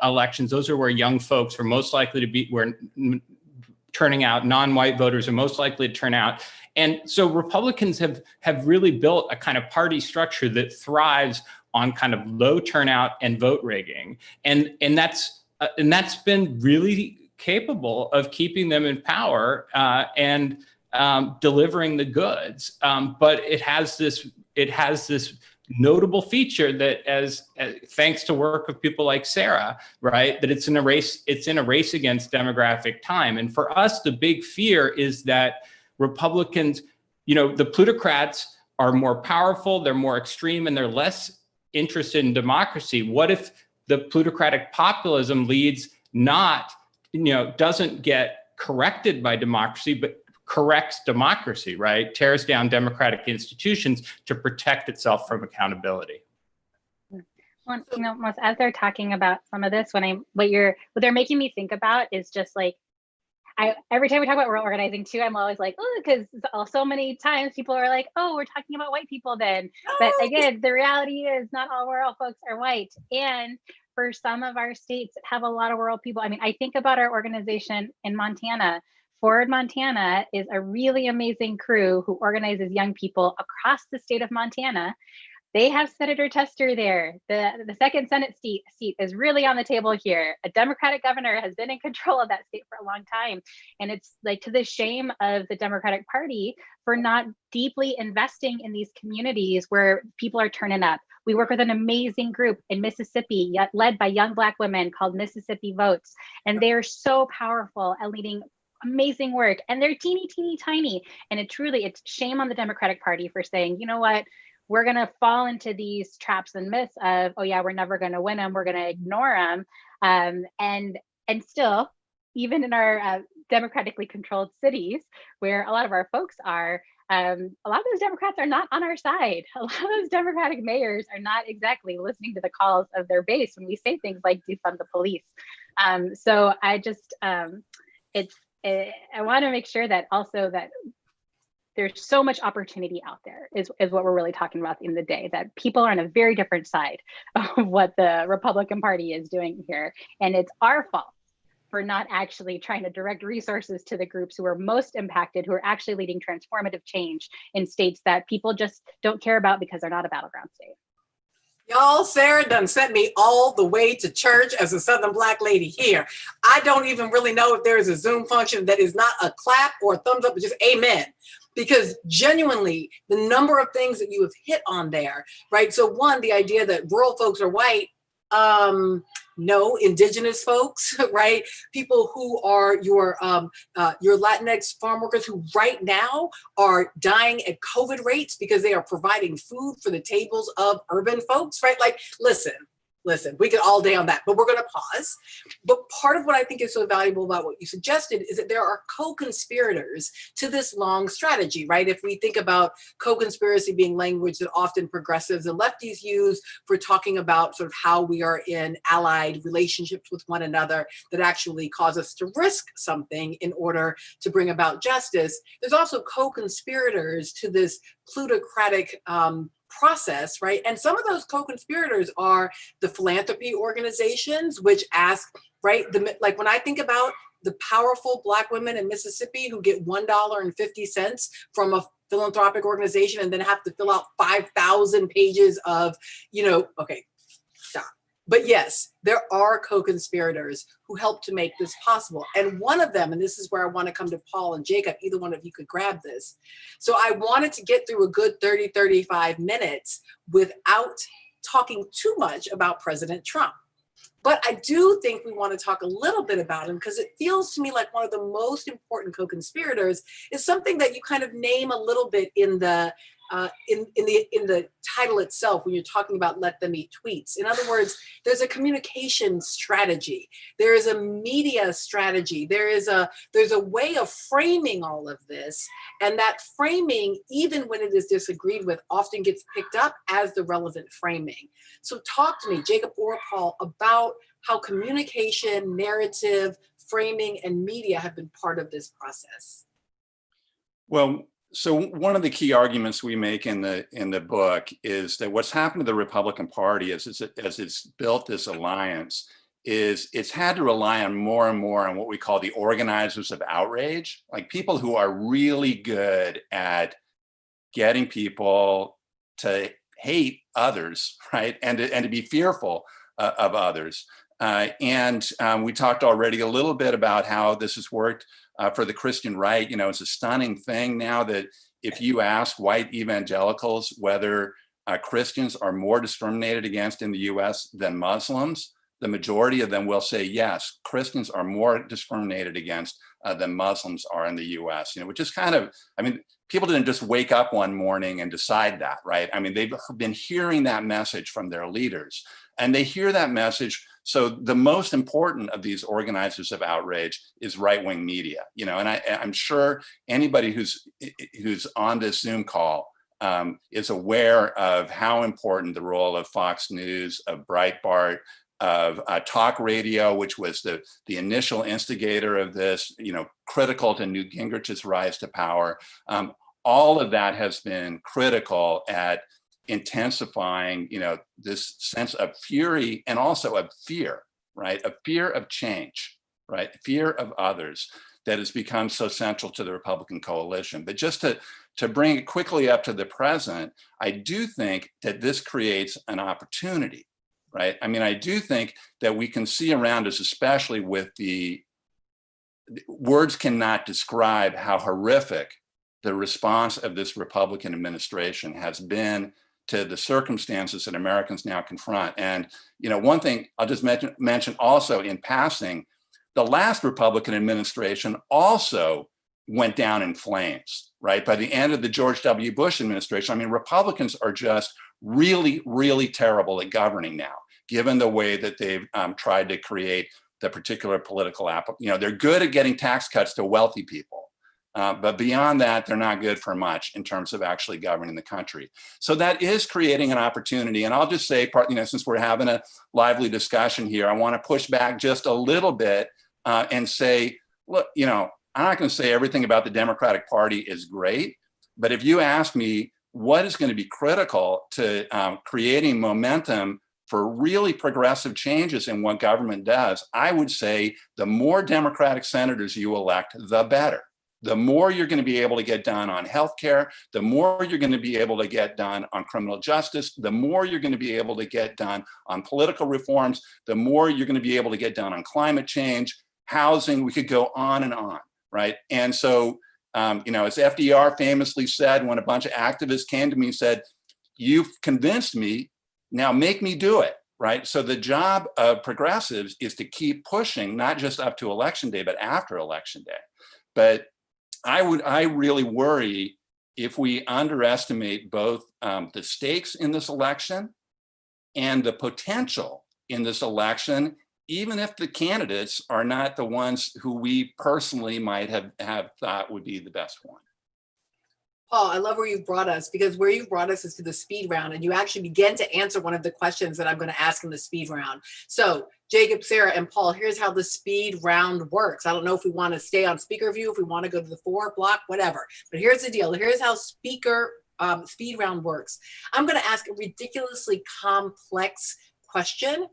elections. Those are where young folks are most likely to be, where turning out, non-white voters are most likely to turn out. And so Republicans have really built a kind of party structure that thrives on kind of low turnout and vote rigging, and that's been really capable of keeping them in power and delivering the goods. But it has this notable feature that, as thanks to work of people like Sarah, right, that it's in a race against demographic time. And for us, the big fear is that Republicans, the plutocrats are more powerful, they're more extreme, and they're less interested in democracy. What if the plutocratic populism doesn't get corrected by democracy, but corrects democracy, right? Tears down democratic institutions to protect itself from accountability. Well, Melissa, as they're talking about some of this, what they're making me think about is just like, every time we talk about world organizing too, I'm always like, oh, because so many times people are like, oh, we're talking about white people then. But again, the reality is not all rural folks are white. And for some of our states that have a lot of rural people, I think about our organization in Montana. Forward Montana is a really amazing crew who organizes young people across the state of Montana. They have Senator Tester there. The second Senate seat is really on the table here. A Democratic governor has been in control of that state for a long time. And it's like to the shame of the Democratic Party for not deeply investing in these communities where people are turning up. We work with an amazing group in Mississippi, led by young Black women, called Mississippi Votes. And they are so powerful at leading amazing work. And they're teeny, teeny, tiny. And it's shame on the Democratic Party for saying, you know what? We're going to fall into these traps and myths of, oh yeah, we're never going to win them. We're going to ignore them. And still, even in our democratically controlled cities where a lot of our folks are, a lot of those Democrats are not on our side. A lot of those Democratic mayors are not exactly listening to the calls of their base when we say things like defund the police. So I just, I want to make sure that also that there's so much opportunity out there is what we're really talking about in the day, that people are on a very different side of what the Republican Party is doing here. And it's our fault for not actually trying to direct resources to the groups who are most impacted, who are actually leading transformative change in states that people just don't care about because they're not a battleground state. Y'all, Sarah done sent me all the way to church as a Southern Black lady here. I don't even really know if there is a Zoom function that is not a clap or a thumbs up, but just amen. Because genuinely, the number of things that you have hit on there, right? So one, the idea that rural folks are white, no, indigenous folks, right? People who are your Latinx farm workers who right now are dying at COVID rates because they are providing food for the tables of urban folks, right? Like, listen, we could all day on that, but we're going to pause. But part of what I think is so valuable about what you suggested is that there are co-conspirators to this long strategy, right? If we think about co-conspiracy being language that often progressives and lefties use for talking about sort of how we are in allied relationships with one another that actually cause us to risk something in order to bring about justice, there's also co-conspirators to this plutocratic process, right? And some of those co-conspirators are the philanthropy organizations, which ask, right? Like when I think about the powerful Black women in Mississippi who get $1.50 from a philanthropic organization and then have to fill out 5,000 pages of, okay, stop. But yes, there are co-conspirators who helped to make this possible. And one of them, and this is where I want to come to Paul and Jacob, either one of you could grab this. So I wanted to get through a good 30, 35 minutes without talking too much about President Trump. But I do think we want to talk a little bit about him because it feels to me like one of the most important co-conspirators is something that you kind of name a little bit in the title itself when you're talking about let them eat tweets. In other words, there's a communication strategy, there is a media strategy, there's a way of framing all of this, and that framing, even when it is disagreed with, often gets picked up as the relevant framing. So talk to me, Jacob or Paul, about how communication, narrative, framing, and media have been part of this process. Well, so one of the key arguments we make in the book is that what's happened to the Republican Party as it's built this alliance is it's had to rely on more and more on what we call the organizers of outrage, like people who are really good at getting people to hate others, right, and to be fearful of others. We talked already a little bit about how this has worked for the Christian right. You know, it's a stunning thing now that if you ask white evangelicals whether Christians are more discriminated against in the US than Muslims, the majority of them will say, yes, Christians are more discriminated against than Muslims are in the US, you know, which is kind of, I mean, people didn't just wake up one morning and decide that, right? I mean, they've been hearing that message from their leaders, and they hear that message. So the most important of these organizers of outrage is right-wing media, you know, and I'm sure anybody who's on this Zoom call is aware of how important the role of Fox News, of Breitbart, of talk radio, which was the initial instigator of this, you know, critical to Newt Gingrich's rise to power. All of that has been critical at intensifying, you know, this sense of fury and also of fear, right? A fear of change, right? Fear of others that has become so central to the Republican coalition. But just to bring it quickly up to the present, I do think that this creates an opportunity, right? I mean, I do think that we can see around us, especially with the words cannot describe how horrific the response of this Republican administration has been to the circumstances that Americans now confront. And, you know, one thing I'll just mention also in passing, the last Republican administration also went down in flames, right? By the end of the George W. Bush administration, I mean, Republicans are just really, really terrible at governing now, given the way that they've tried to create the particular political you know, they're good at getting tax cuts to wealthy people. But beyond that, they're not good for much in terms of actually governing the country. So that is creating an opportunity. And I'll just say, you know, since we're having a lively discussion here, I want to push back just a little bit and say, look, you know, I'm not going to say everything about the Democratic Party is great, but if you ask me what is going to be critical to creating momentum for really progressive changes in what government does, I would say the more Democratic senators you elect, the better. The more you're going to be able to get done on healthcare, the more you're going to be able to get done on criminal justice, the more you're going to be able to get done on political reforms, the more you're going to be able to get done on climate change, housing. We could go on, right? And so, you know, as FDR famously said, when a bunch of activists came to me and said, "You've convinced me, now make me do it," right? So the job of progressives is to keep pushing, not just up to election day, but after election day. But I really worry if we underestimate both the stakes in this election and the potential in this election, even if the candidates are not the ones who we personally might have thought would be the best one. Paul, I love where you brought us, because where you brought us is to the speed round, and you actually began to answer one of the questions that I'm going to ask in the speed round. So Jacob, Sarah, and Paul, here's how the speed round works. I don't know if we want to stay on speaker view, if we want to go to the 4 block, whatever. But here's the deal. Here's how speed round works. I'm going to ask a ridiculously complex question,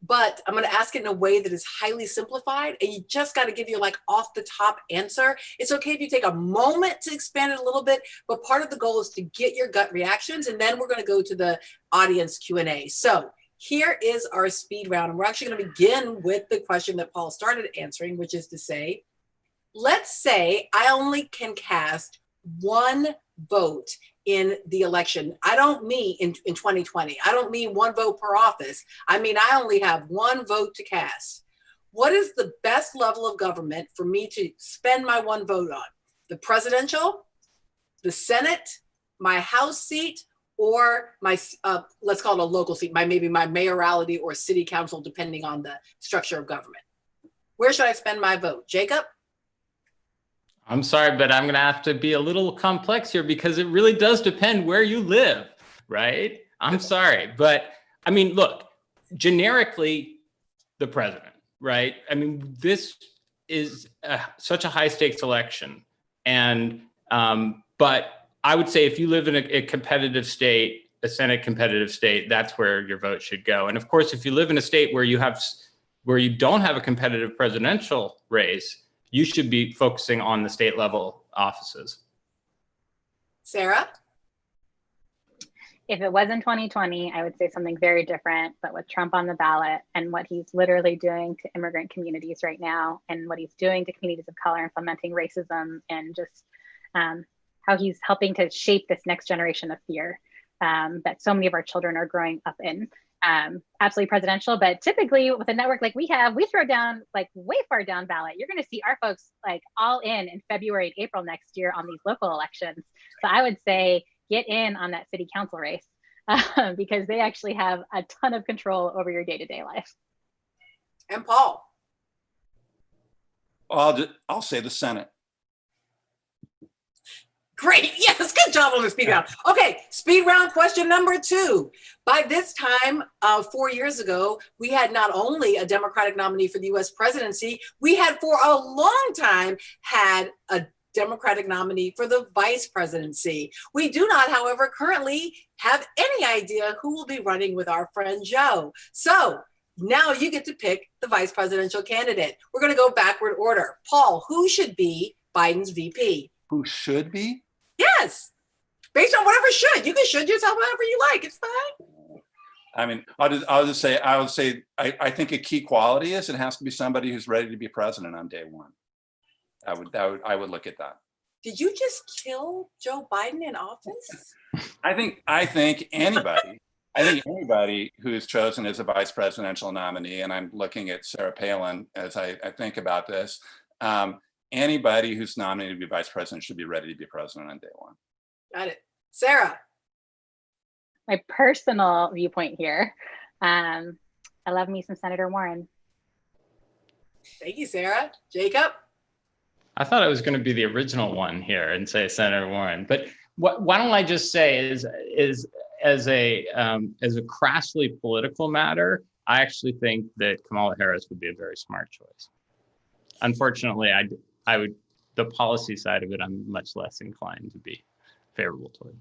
but I'm going to ask it in a way that is highly simplified, and you just got to give your like off the top answer. It's okay if you take a moment to expand it a little bit, but part of the goal is to get your gut reactions, and then we're going to go to the audience Q&A. So Here is our speed round. And we're actually going to begin with the question that Paul started answering, which is to say, let's say I only can cast one vote in the election. I don't mean in 2020. I don't mean one vote per office. I mean, I only have one vote to cast. What is the best level of government for me to spend my one vote on? The presidential, the Senate, my House seat, or my, let's call it a local seat, maybe my mayoralty or city council, depending on the structure of government. Where should I spend my vote? Jacob? I'm sorry, but I'm going to have to be a little complex here because it really does depend where you live, right? I'm sorry, but I mean, look, generically, the president, right? I mean, this is such a high stakes election. And, but I would say if you live in a competitive state, a Senate competitive state, that's where your vote should go. And of course, if you live in a state where you don't have a competitive presidential race, you should be focusing on the state level offices. Sarah? If it was in 2020, I would say something very different, but with Trump on the ballot and what he's literally doing to immigrant communities right now and what he's doing to communities of color, implementing racism and just how he's helping to shape this next generation of fear that so many of our children are growing up in. Absolutely presidential, but typically with a network like we have, we throw down like way far down ballot. You're going to see our folks like all in February and April next year on these local elections. So I would say get in on that city council race because they actually have a ton of control over your day-to-day life. And Paul? I'll say the Senate. Great. Yes, good job on the speed round. Okay, speed round question number 2. By this time, 4 years ago, we had not only a Democratic nominee for the US presidency, we had for a long time had a Democratic nominee for the vice presidency. We do not, however, currently have any idea who will be running with our friend Joe. So now you get to pick the vice presidential candidate. We're going to go backward order. Paul, who should be Biden's VP? Who should be? Yes, based on whatever should. You can should yourself whatever you like. It's fine. I mean, I would say I think a key quality is it has to be somebody who's ready to be president on day one. I would look at that. Did you just kill Joe Biden in office? I think anybody who is chosen as a vice presidential nominee, and I'm looking at Sarah Palin as I think about this, anybody who's nominated to be vice president should be ready to be president on day one. Got it. Sarah? My personal viewpoint here, I love me some Senator Warren. Thank you, Sarah. Jacob? I thought I was going to be the original one here and say Senator Warren, but why don't I just say is as a crassly political matter, I actually think that Kamala Harris would be a very smart choice. Unfortunately, I would the policy side of it, I'm much less inclined to be favorable toward.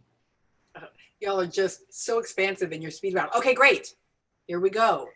Y'all are just so expansive in your speed round. Okay, great. Here we go.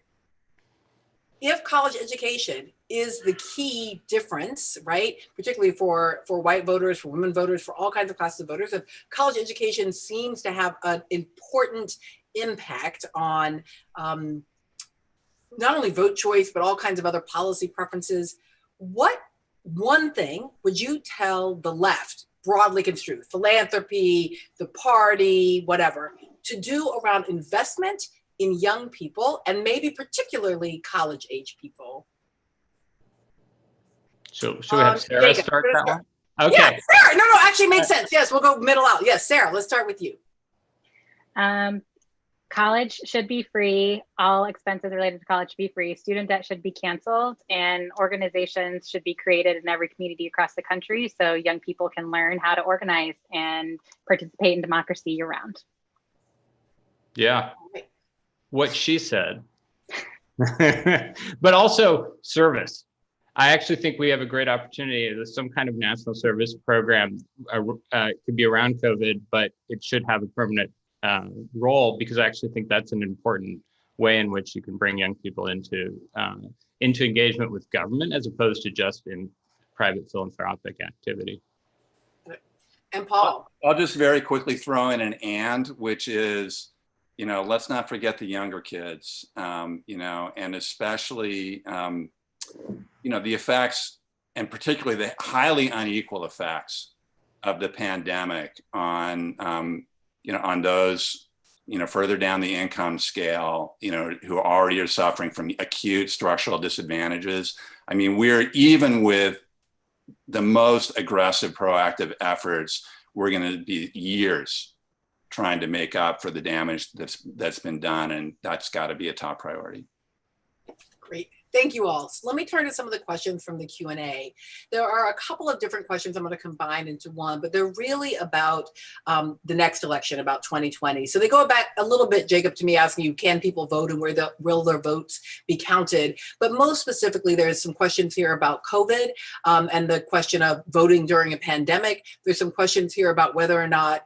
If college education is the key difference, right, particularly for white voters, for women voters, for all kinds of classes of voters, if college education seems to have an important impact on not only vote choice, but all kinds of other policy preferences, what one thing would you tell the left, broadly construed, philanthropy, the party, whatever, to do around investment in young people and maybe particularly college age people? So should we have Sarah start that one? Okay. Yeah, Sarah. No, actually makes sense. Yes, we'll go middle out. Yes, Sarah, let's start with you. College should be free. All expenses related to college should be free. Student debt should be canceled, and organizations should be created in every community across the country so young people can learn how to organize and participate in democracy year round. Yeah, what she said. But also service. I actually think we have a great opportunity. There's some kind of national service program could be around COVID, but it should have a permanent role, because I actually think that's an important way in which you can bring young people into engagement with government as opposed to just in private philanthropic activity. And Paul? I'll just very quickly throw in an and, which is you know, let's not forget the younger kids, you know, and especially, you know, the effects, and particularly the highly unequal effects of the pandemic on, you know, on those, you know, further down the income scale, you know, who already are suffering from acute structural disadvantages. I mean, we're, even with the most aggressive proactive efforts, we're going to be years trying to make up for the damage that's been done, and that's got to be a top priority. Great. Thank you all. So let me turn to some of the questions from the Q&A. There are a couple of different questions I'm going to combine into one, but they're really about the next election, about 2020. So they go back a little bit, Jacob, to me asking you, can people vote and will their votes be counted? But most specifically, there's some questions here about COVID and the question of voting during a pandemic. There's some questions here about whether or not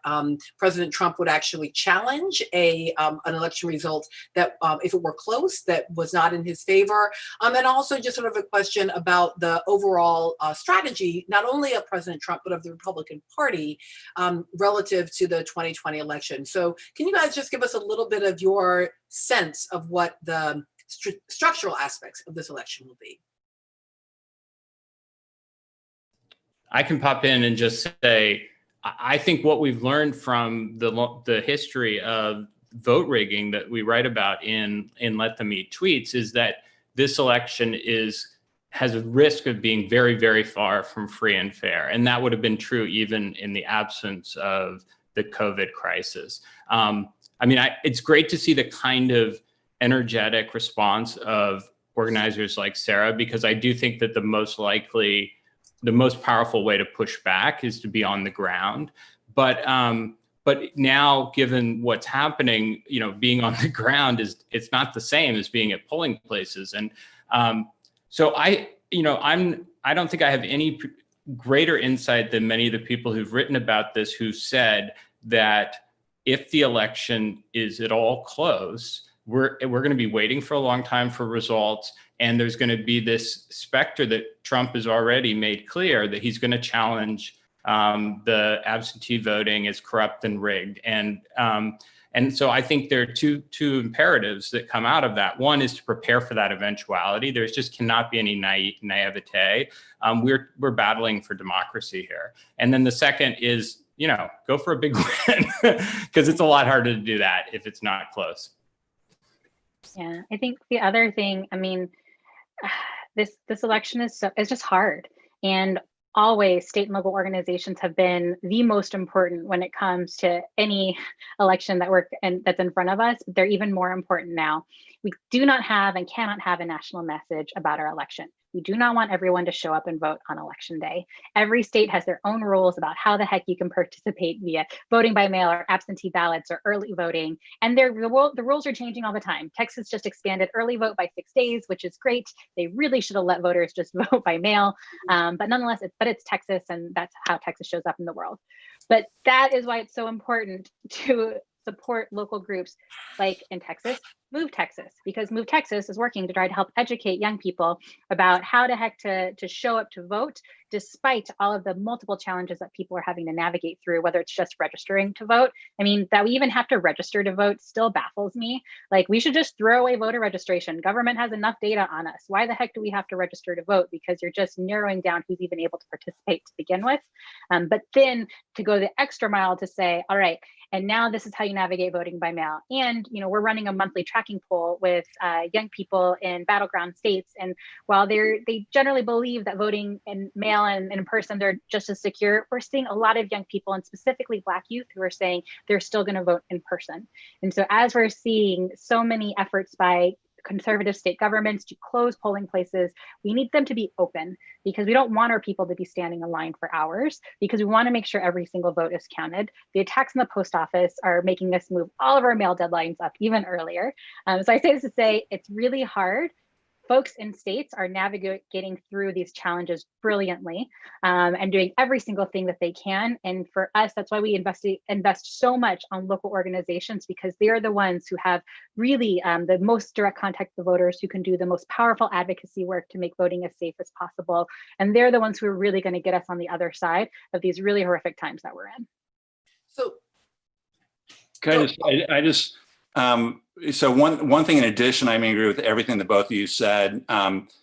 President Trump would actually challenge an election result that, if it were close, that was not in his favor. And also just sort of a question about the overall strategy, not only of President Trump, but of the Republican Party relative to the 2020 election. So can you guys just give us a little bit of your sense of what the structural aspects of this election will be? I can pop in and just say, I think what we've learned from the history of vote rigging that we write about in Let Them Eat Tweets is that this election has a risk of being very, very far from free and fair. And that would have been true even in the absence of the COVID crisis. I mean, it's great to see the kind of energetic response of organizers like Sarah, because I do think that the most powerful way to push back is to be on the ground. But now, given what's happening, you know, being on the ground it's not the same as being at polling places. And so I don't think I have any greater insight than many of the people who've written about this, who said that if the election is at all close, we're going to be waiting for a long time for results. And there's going to be this specter that Trump has already made clear that he's going to challenge the absentee voting is corrupt and rigged. And so I think there are two imperatives that come out of that. One is to prepare for that eventuality. There just cannot be any naivete. We're battling for democracy here. And then the second is, you know, go for a big win, because it's a lot harder to do that if it's not close. Yeah, I think the other thing, I mean, this election is just hard. And always state and local organizations have been the most important when it comes to any election that's in front of us. They're even more important now. We do not have and cannot have a national message about our election. We do not want everyone to show up and vote on election day. Every state has their own rules about how the heck you can participate via voting by mail or absentee ballots or early voting. And the rules are changing all the time. Texas just expanded early vote by 6 days, which is great. They really should have let voters just vote by mail. But nonetheless, it's Texas, and that's how Texas shows up in the world. But that is why it's so important to support local groups like in Texas, Move Texas, because Move Texas is working to try to help educate young people about how the heck to show up to vote, despite all of the multiple challenges that people are having to navigate through, whether it's just registering to vote. I mean, that we even have to register to vote still baffles me. Like, we should just throw away voter registration. Government has enough data on us. Why the heck do we have to register to vote? Because you're just narrowing down who's even able to participate to begin with. But then to go the extra mile to say, all right, and now this is how you navigate voting by mail. And, you know, we're running a monthly tracking poll with young people in battleground states. And while they generally believe that voting in mail and in person, they're just as secure, we're seeing a lot of young people, and specifically Black youth, who are saying they're still going to vote in person. And so as we're seeing so many efforts by conservative state governments to close polling places, we need them to be open, because we don't want our people to be standing in line for hours, because we want to make sure every single vote is counted. The attacks in the post office are making us move all of our mail deadlines up even earlier. So I say this to say it's really hard. Folks in states are navigating through these challenges brilliantly and doing every single thing that they can. And for us, that's why we invest so much on local organizations, because they are the ones who have really the most direct contact with the voters, who can do the most powerful advocacy work to make voting as safe as possible. And they're the ones who are really going to get us on the other side of these really horrific times that we're in. So, I just So one thing in addition, I agree with everything that both of you said.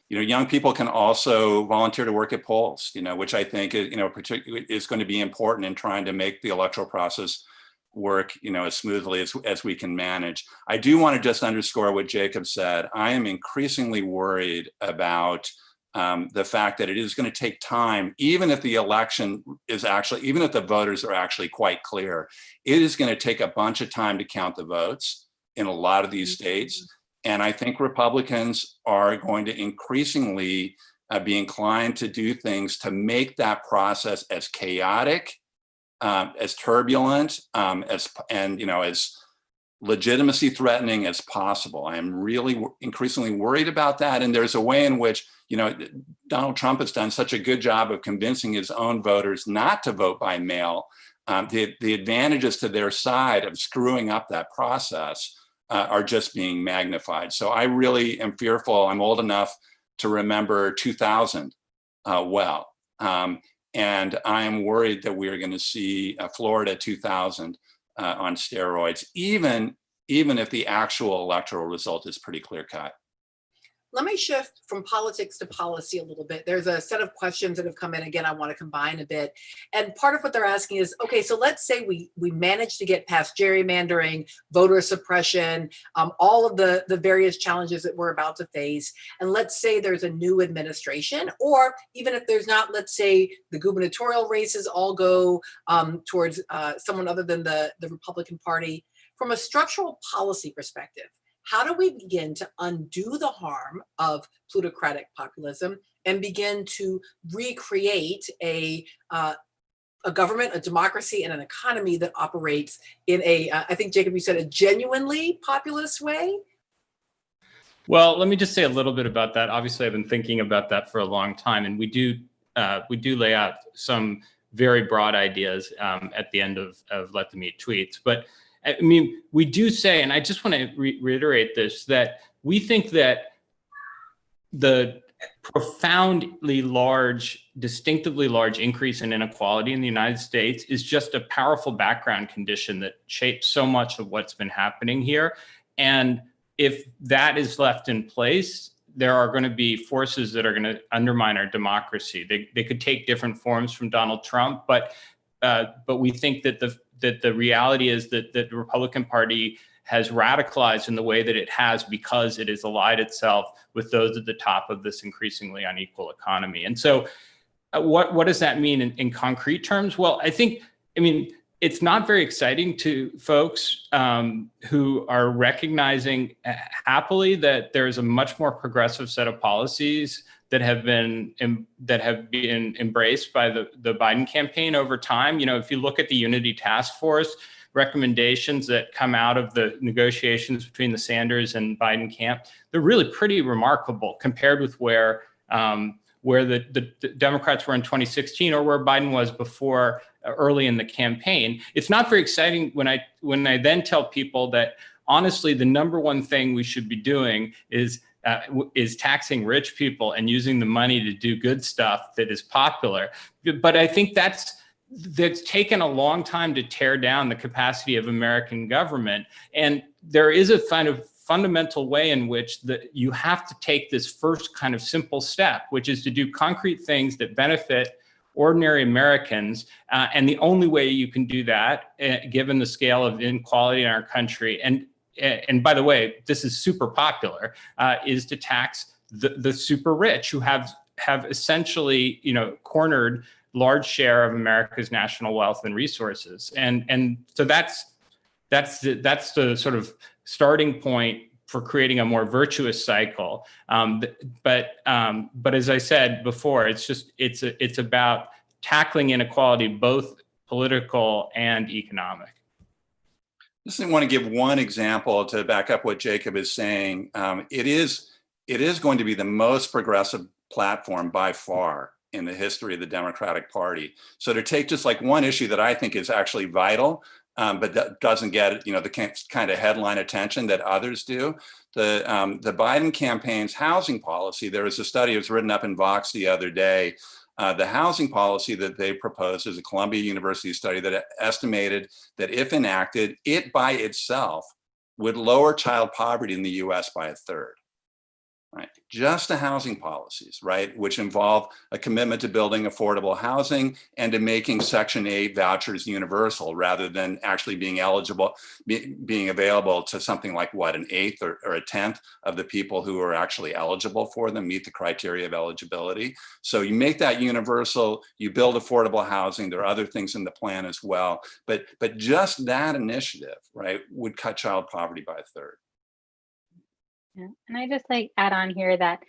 Young people can also volunteer to work at polls, which I think is, particularly is going to be important in trying to make the electoral process work, as smoothly as we can manage. I do want to just underscore what Jacob said. I am increasingly worried about the fact that it is going to take time, even if the election is actually, even if the voters are actually quite clear, it is going to take a bunch of time to count the votes in a lot of these states. And I think Republicans are going to increasingly be inclined to do things to make that process as chaotic, as turbulent, as legitimacy threatening as possible. I am really increasingly worried about that. And there's a way in which, Donald Trump has done such a good job of convincing his own voters not to vote by mail. The advantages to their side of screwing up that process are just being magnified. So I really am fearful. I'm old enough to remember 2000 well. And I am worried that we are going to see Florida 2000 on steroids, even if the actual electoral result is pretty clear cut. Let me shift from politics to policy a little bit. There's a set of questions that have come in. Again, I want to combine a bit. And part of what they're asking is, okay, so let's say we managed to get past gerrymandering, voter suppression, all of the various challenges that we're about to face. And let's say there's a new administration, or even if there's not, let's say the gubernatorial races all go towards someone other than the Republican Party. From a structural policy perspective, how do we begin to undo the harm of plutocratic populism and begin to recreate a government, a democracy, and an economy that operates in I think, Jacob, you said a genuinely populist way? Well, let me just say a little bit about that. Obviously, I've been thinking about that for a long time, and we do lay out some very broad ideas at the end of Let Them Eat Tweets. But I mean, we do say, and I just want to reiterate this, that we think that the profoundly large, distinctively large increase in inequality in the United States is just a powerful background condition that shapes so much of what's been happening here. And if that is left in place, there are going to be forces that are going to undermine our democracy. They could take different forms from Donald Trump, but we think that the reality is that the Republican Party has radicalized in the way that it has because it has allied itself with those at the top of this increasingly unequal economy. And so what does that mean in concrete terms? Well, I mean, it's not very exciting to folks who are recognizing happily that there's a much more progressive set of policies that have been embraced by the Biden campaign over time. If you look at the Unity Task Force recommendations that come out of the negotiations between the Sanders and Biden camp, they're really pretty remarkable compared with where the Democrats were in 2016 or where Biden was before, early in the campaign. It's not very exciting when I then tell people that honestly, the number one thing we should be doing is taxing rich people and using the money to do good stuff that is popular. But I think that's taken a long time to tear down the capacity of American government. And there is a kind of fundamental way in which you have to take this first kind of simple step, which is to do concrete things that benefit ordinary Americans. And the only way you can do that, given the scale of inequality in our country, and by the way, this is super popular, is to tax the super rich who have essentially, cornered large share of America's national wealth and resources. And so that's the sort of starting point for creating a more virtuous cycle. But as I said before, it's about tackling inequality, both political and economic. I just want to give one example to back up what Jacob is saying. It is going to be the most progressive platform by far in the history of the Democratic Party. So to take just like one issue that I think is actually vital, but that doesn't get the kind of headline attention that others do. The Biden campaign's housing policy. There was a study that was written up in Vox the other day. The housing policy that they proposed is a Columbia University study that estimated that if enacted, it by itself would lower child poverty in the US by a third. Right, just the housing policies, right, which involve a commitment to building affordable housing and to making Section 8 vouchers universal rather than actually being eligible, being available to something like what, an eighth or a tenth of the people who are actually eligible for them, meet the criteria of eligibility. So you make that universal, you build affordable housing. There are other things in the plan as well, but just that initiative, right, would cut child poverty by a third. Yeah. And I just like add on here that,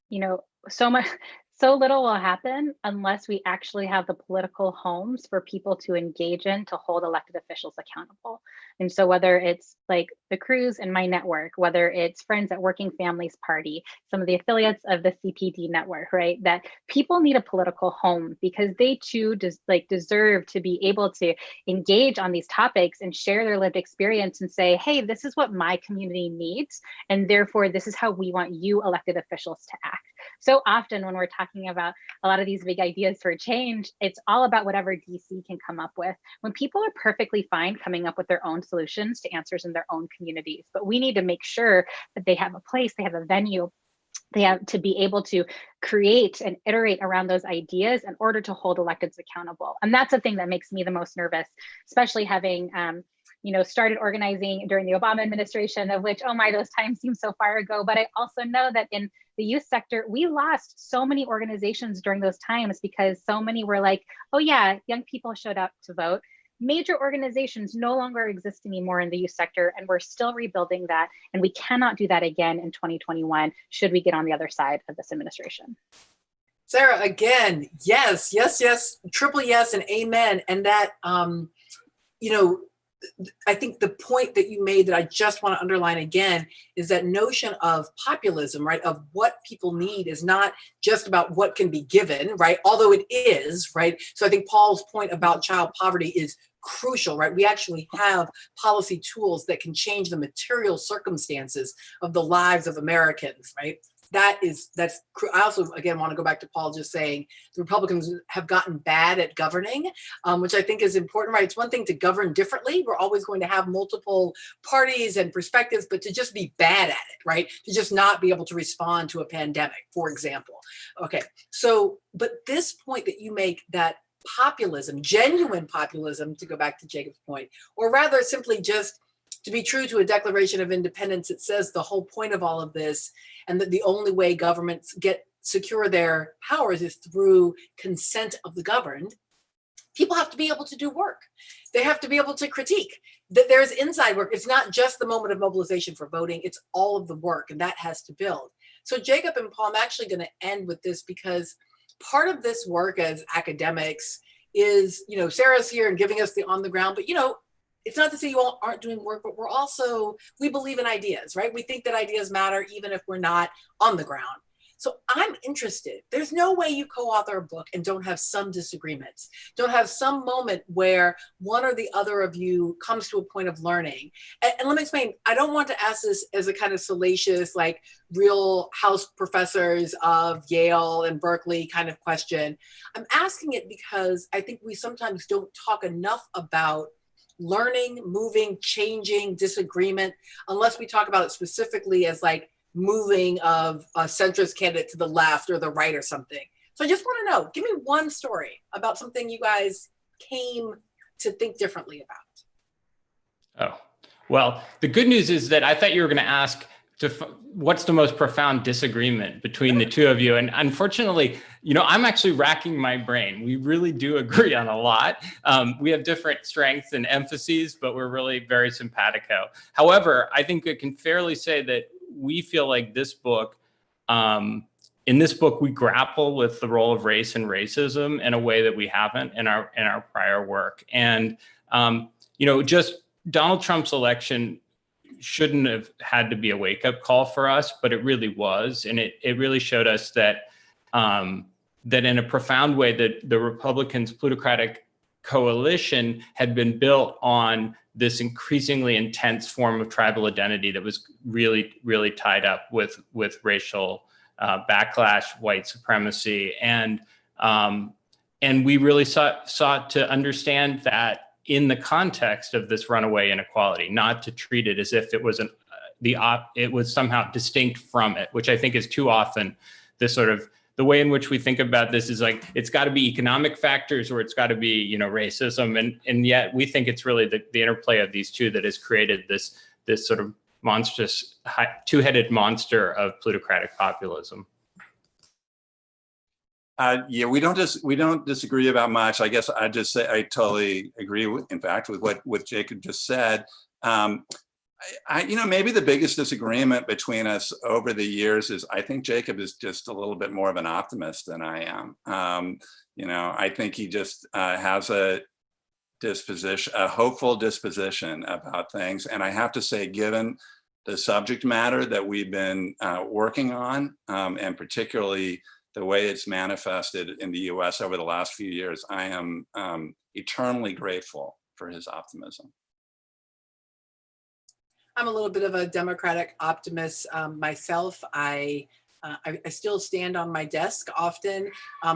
you know, so little will happen unless we actually have the political homes for people to engage in to hold elected officials accountable. And so whether it's like the Crews in my network, whether it's Friends at Working Families Party, some of the affiliates of the CPD network, right? That people need a political home because they too deserve to be able to engage on these topics and share their lived experience and say, hey, this is what my community needs. And therefore, this is how we want you elected officials to act. So often when we're talking about a lot of these big ideas for change, it's all about whatever DC can come up with. When people are perfectly fine coming up with their own solutions to answers in their own communities, but we need to make sure that they have a place, they have a venue, they have to be able to create and iterate around those ideas in order to hold electeds accountable. And that's the thing that makes me the most nervous, especially having started organizing during the Obama administration, of which, oh my, those times seem so far ago. But I also know that in the youth sector, we lost so many organizations during those times because so many were like, oh yeah, young people showed up to vote. Major organizations no longer exist anymore in the youth sector, and we're still rebuilding that. And we cannot do that again in 2021, should we get on the other side of this administration. Sarah, again, yes, triple yes and amen. And that, I think the point that you made that I just want to underline again is that notion of populism, right? Of what people need is not just about what can be given, right? Although it is, right? So I think Paul's point about child poverty is crucial, right? We actually have policy tools that can change the material circumstances of the lives of Americans, right? That's I also, again, want to go back to Paul just saying the Republicans have gotten bad at governing, which I think is important, right? It's one thing to govern differently. We're always going to have multiple parties and perspectives, but to just be bad at it, right? To just not be able to respond to a pandemic, for example. Okay, so, but this point that you make, that populism, genuine populism, to go back to Jacob's point, or rather simply just to be true to a Declaration of Independence, it says the whole point of all of this, and that the only way governments secure their powers is through consent of the governed. People have to be able to do work. They have to be able to critique. That there's inside work. It's not just the moment of mobilization for voting. It's all of the work, and that has to build. So Jacob and Paul, I'm actually going to end with this because part of this work as academics is, Sarah's here and giving us the on the ground, but it's not to say you all aren't doing work, but we believe in ideas, right? We think that ideas matter even if we're not on the ground. So I'm interested. There's no way you co-author a book and don't have some disagreements, don't have some moment where one or the other of you comes to a point of learning. And let me explain, I don't want to ask this as a kind of salacious, like real house professors of Yale and Berkeley kind of question. I'm asking it because I think we sometimes don't talk enough about learning, moving, changing, disagreement, unless we talk about it specifically as like moving of a centrist candidate to the left or the right or something. So I just want to know, give me one story about something you guys came to think differently about. Oh, well, the good news is that I thought you were going to ask what's the most profound disagreement between the two of you. And unfortunately, I'm actually racking my brain. We really do agree on a lot. We have different strengths and emphases, but we're really very simpatico. However, I think I can fairly say that we feel like this book, in this book, we grapple with the role of race and racism in a way that we haven't in our prior work. And, just Donald Trump's election shouldn't have had to be a wake-up call for us, but it really was. And it really showed us that that in a profound way that the Republicans' plutocratic coalition had been built on this increasingly intense form of tribal identity that was really, really tied up with racial backlash, white supremacy. And we really sought to understand that in the context of this runaway inequality, not to treat it as if it was it was somehow distinct from it, which I think is too often this sort of the way in which we think about this is like, it's got to be economic factors or it's got to be, you know, racism. And yet we think it's really the interplay of these two that has created this sort of monstrous two-headed monster of plutocratic populism. Yeah, we don't disagree about much. I guess I just say I totally agree with, in fact, with what Jacob just said. You know, maybe the biggest disagreement between us over the years is I think Jacob is just a little bit more of an optimist than I am. You know, I think he just has a hopeful disposition about things. And I have to say, given the subject matter that we've been working on, and particularly the way it's manifested in the US over the last few years, I am eternally grateful for his optimism. I'm a little bit of a democratic optimist myself. I still stand on my desk often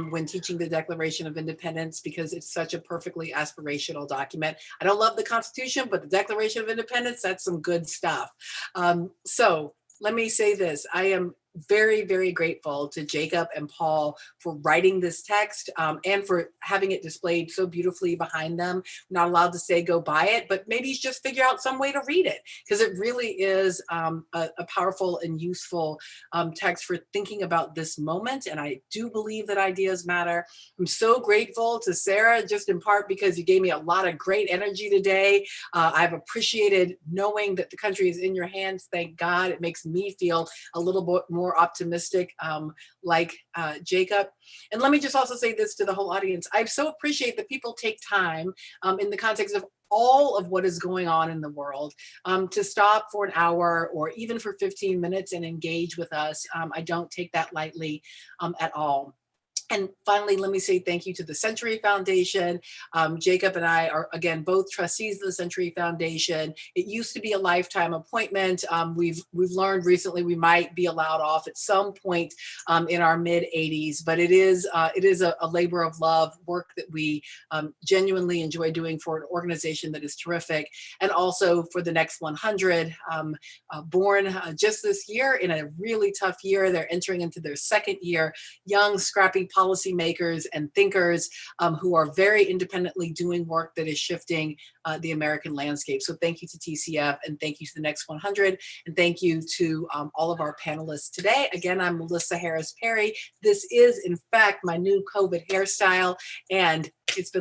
when teaching the Declaration of Independence because it's such a perfectly aspirational document. I don't love the Constitution, but the Declaration of Independence, that's some good stuff. So let me say this. I am very, very grateful to Jacob and Paul for writing this text and for having it displayed so beautifully behind them. I'm not allowed to say go buy it, but maybe just figure out some way to read it because it really is a powerful and useful text for thinking about this moment. And I do believe that ideas matter. I'm so grateful to Sarah, just in part because you gave me a lot of great energy today. I've appreciated knowing that the country is in your hands. Thank God. It makes me feel a little bit more optimistic like Jacob. And let me just also say this to the whole audience. I so appreciate that people take time in the context of all of what is going on in the world to stop for an hour or even for 15 minutes and engage with us. I don't take that lightly at all. And finally, let me say thank you to the Century Foundation. Jacob and I are, again, both trustees of the Century Foundation. It used to be a lifetime appointment. We've learned recently we might be allowed off at some point in our mid-80s, but it is a labor of love, work that we genuinely enjoy doing for an organization that is terrific. And also for the Next 100, born just this year in a really tough year. They're entering into their second year, young, scrappy policymakers and thinkers who are very independently doing work that is shifting the American landscape. So thank you to TCF and thank you to the Next 100 and thank you to all of our panelists today. Again, I'm Melissa Harris Perry. This is in fact my new COVID hairstyle and it's been